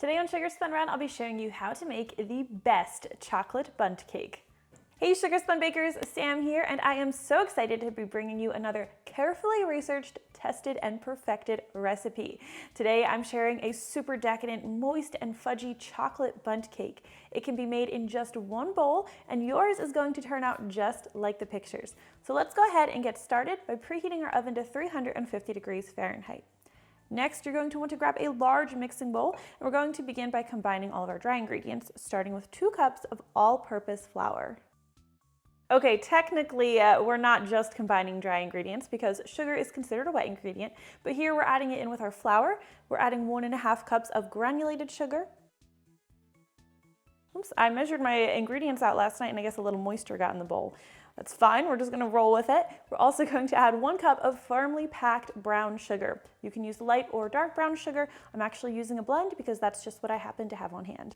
Today on Sugar Spun Run, I'll be showing you how to make the best chocolate bundt cake. Hey Sugar Spun Bakers, Sam here, and I am so excited to be bringing you another carefully researched, tested, and perfected recipe. Today I'm sharing a super decadent, moist and fudgy chocolate bundt cake. It can be made in just one bowl, and yours is going to turn out just like the pictures. So let's go ahead and get started by preheating our oven to 350 degrees Fahrenheit. Next, you're going to want to grab a large mixing bowl, and we're going to begin by combining all of our dry ingredients, starting with 2 cups of all-purpose flour. Okay, technically, we're not just combining dry ingredients because sugar is considered a wet ingredient, but here we're adding it in with our flour. We're adding 1.5 cups of granulated sugar. Oops, I measured my ingredients out last night and I guess a little moisture got in the bowl. That's fine, we're just gonna roll with it. We're also going to add 1 cup of firmly packed brown sugar. You can use light or dark brown sugar. I'm actually using a blend because that's just what I happen to have on hand.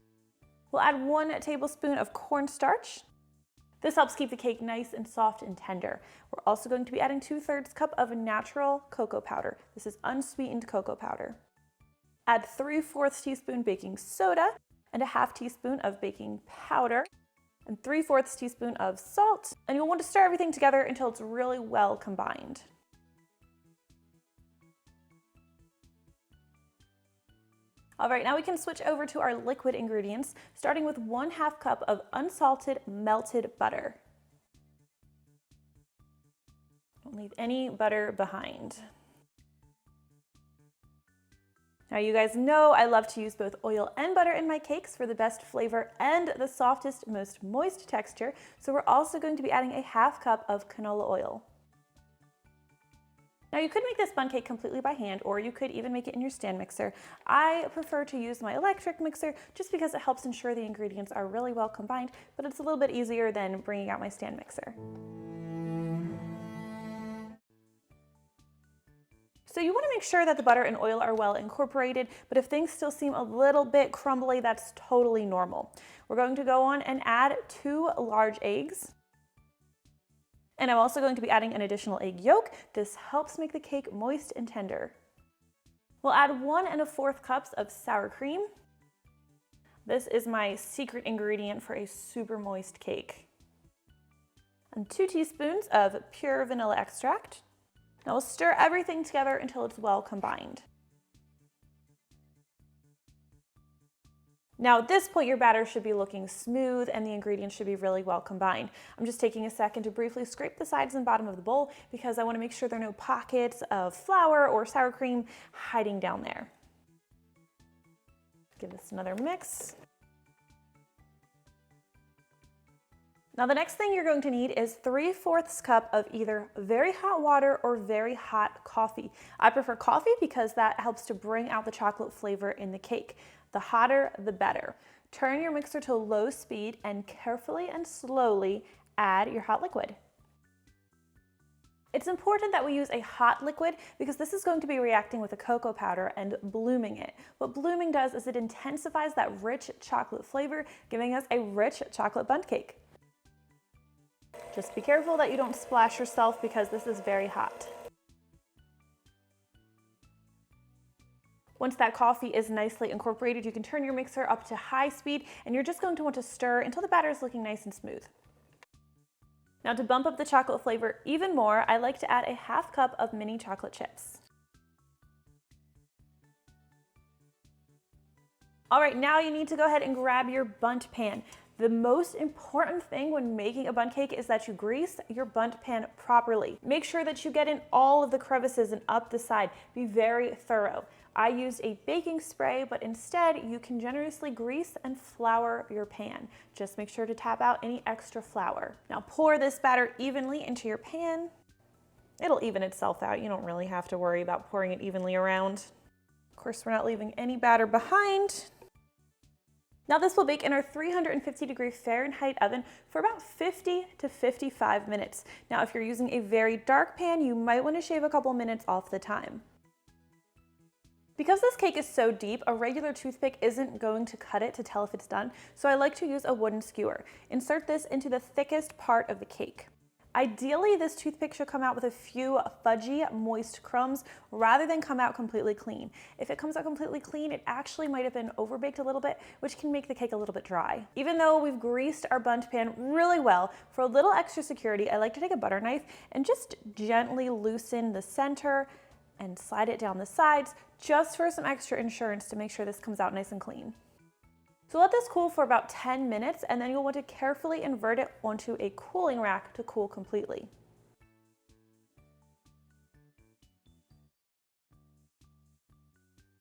We'll add 1 tablespoon of cornstarch. This helps keep the cake nice and soft and tender. We're also going to be adding 2/3 cup of natural cocoa powder. This is unsweetened cocoa powder. Add 3/4 teaspoon baking soda and 1/2 teaspoon of baking powder and 3/4 teaspoon of salt. And you'll want to stir everything together until it's really well combined. All right, now we can switch over to our liquid ingredients, starting with 1/2 cup of unsalted melted butter. Don't leave any butter behind. Now you guys know I love to use both oil and butter in my cakes for the best flavor and the softest, most moist texture, so we're also going to be adding 1/2 cup of canola oil. Now you could make this bundt cake completely by hand, or you could even make it in your stand mixer. I prefer to use my electric mixer just because it helps ensure the ingredients are really well combined, but it's a little bit easier than bringing out my stand mixer. So you want to make sure that the butter and oil are well incorporated, but if things still seem a little bit crumbly, that's totally normal. We're going to go on and add 2 large eggs. And I'm also going to be adding an additional egg yolk. This helps make the cake moist and tender. We'll add 1 1/4 cups of sour cream. This is my secret ingredient for a super moist cake. And 2 teaspoons of pure vanilla extract. Now we'll stir everything together until it's well combined. Now at this point, your batter should be looking smooth and the ingredients should be really well combined. I'm just taking a second to briefly scrape the sides and bottom of the bowl because I want to make sure there are no pockets of flour or sour cream hiding down there. Give this another mix. Now the next thing you're going to need is 3/4 cup of either very hot water or very hot coffee. I prefer coffee because that helps to bring out the chocolate flavor in the cake. The hotter, the better. Turn your mixer to low speed and carefully and slowly add your hot liquid. It's important that we use a hot liquid because this is going to be reacting with the cocoa powder and blooming it. What blooming does is it intensifies that rich chocolate flavor, giving us a rich chocolate bundt cake. Just be careful that you don't splash yourself because this is very hot. Once that coffee is nicely incorporated, you can turn your mixer up to high speed and you're just going to want to stir until the batter is looking nice and smooth. Now to bump up the chocolate flavor even more, I like to add 1/2 cup of mini chocolate chips. All right, now you need to go ahead and grab your bundt pan. The most important thing when making a bundt cake is that you grease your bundt pan properly. Make sure that you get in all of the crevices and up the side. Be very thorough. I used a baking spray, but instead you can generously grease and flour your pan. Just make sure to tap out any extra flour. Now pour this batter evenly into your pan. It'll even itself out. You don't really have to worry about pouring it evenly around. Of course, we're not leaving any batter behind. Now this will bake in our 350 degree Fahrenheit oven for about 50 to 55 minutes. Now if you're using a very dark pan, you might want to shave a couple minutes off the time. Because this cake is so deep, a regular toothpick isn't going to cut it to tell if it's done, so I like to use a wooden skewer. Insert this into the thickest part of the cake. Ideally, this toothpick should come out with a few fudgy, moist crumbs rather than come out completely clean. If it comes out completely clean, it actually might have been overbaked a little bit, which can make the cake a little bit dry. Even though we've greased our bundt pan really well, for a little extra security, I like to take a butter knife and just gently loosen the center and slide it down the sides, just for some extra insurance to make sure this comes out nice and clean. So let this cool for about 10 minutes, and then you'll want to carefully invert it onto a cooling rack to cool completely.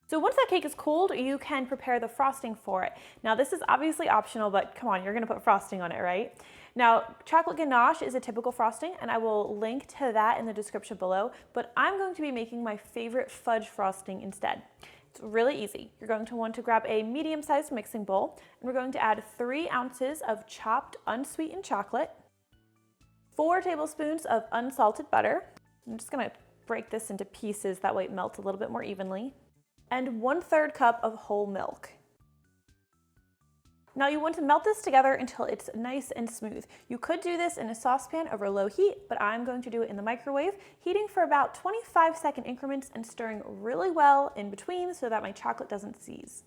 So once that cake is cooled, you can prepare the frosting for it. Now this is obviously optional, but come on, you're gonna put frosting on it, right? Now, chocolate ganache is a typical frosting, and I will link to that in the description below, but I'm going to be making my favorite fudge frosting instead. It's really easy. You're going to want to grab a medium-sized mixing bowl, and we're going to add 3 ounces of chopped unsweetened chocolate, 4 tablespoons of unsalted butter. I'm just gonna break this into pieces, that way it melts a little bit more evenly, and 1/3 cup of whole milk. Now you want to melt this together until it's nice and smooth. You could do this in a saucepan over low heat, but I'm going to do it in the microwave, heating for about 25-second increments and stirring really well in between so that my chocolate doesn't seize.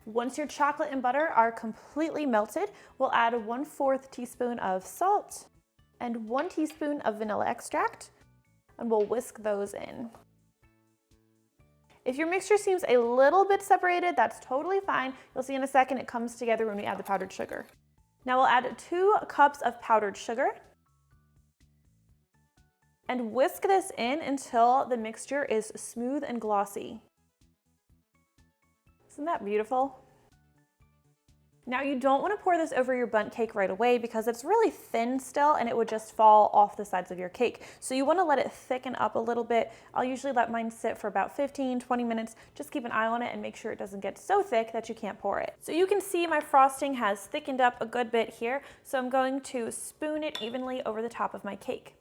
Once your chocolate and butter are completely melted, we'll add 1/4 teaspoon of salt and 1 teaspoon of vanilla extract, and we'll whisk those in. If your mixture seems a little bit separated, that's totally fine. You'll see in a second it comes together when we add the powdered sugar. Now we'll add 2 cups of powdered sugar and whisk this in until the mixture is smooth and glossy. Isn't that beautiful? Now you don't want to pour this over your bundt cake right away because it's really thin still and it would just fall off the sides of your cake. So you want to let it thicken up a little bit. I'll usually let mine sit for about 15-20 minutes. Just keep an eye on it and make sure it doesn't get so thick that you can't pour it. So you can see my frosting has thickened up a good bit here. So I'm going to spoon it evenly over the top of my cake.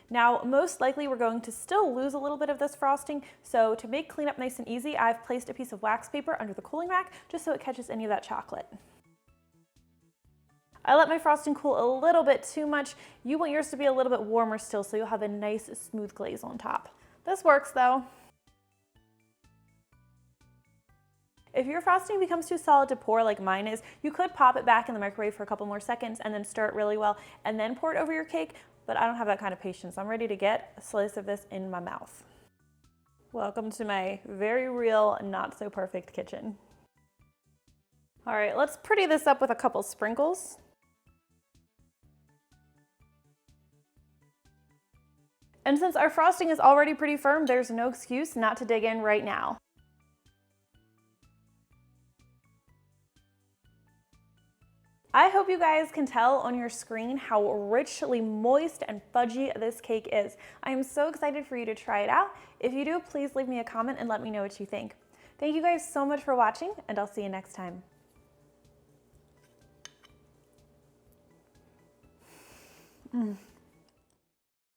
Now, most likely we're going to still lose a little bit of this frosting, so to make cleanup nice and easy, I've placed a piece of wax paper under the cooling rack just so it catches any of that chocolate. I let my frosting cool a little bit too much. You want yours to be a little bit warmer still so you'll have a nice smooth glaze on top. This works though. If your frosting becomes too solid to pour like mine is, you could pop it back in the microwave for a couple more seconds and then stir it really well and then pour it over your cake, but I don't have that kind of patience. I'm ready to get a slice of this in my mouth. Welcome to my very real, not so perfect kitchen. All right, let's pretty this up with a couple sprinkles. And since our frosting is already pretty firm, there's no excuse not to dig in right now. I hope you guys can tell on your screen how richly moist and fudgy this cake is. I am so excited for you to try it out. If you do, please leave me a comment and let me know what you think. Thank you guys so much for watching, and I'll see you next time.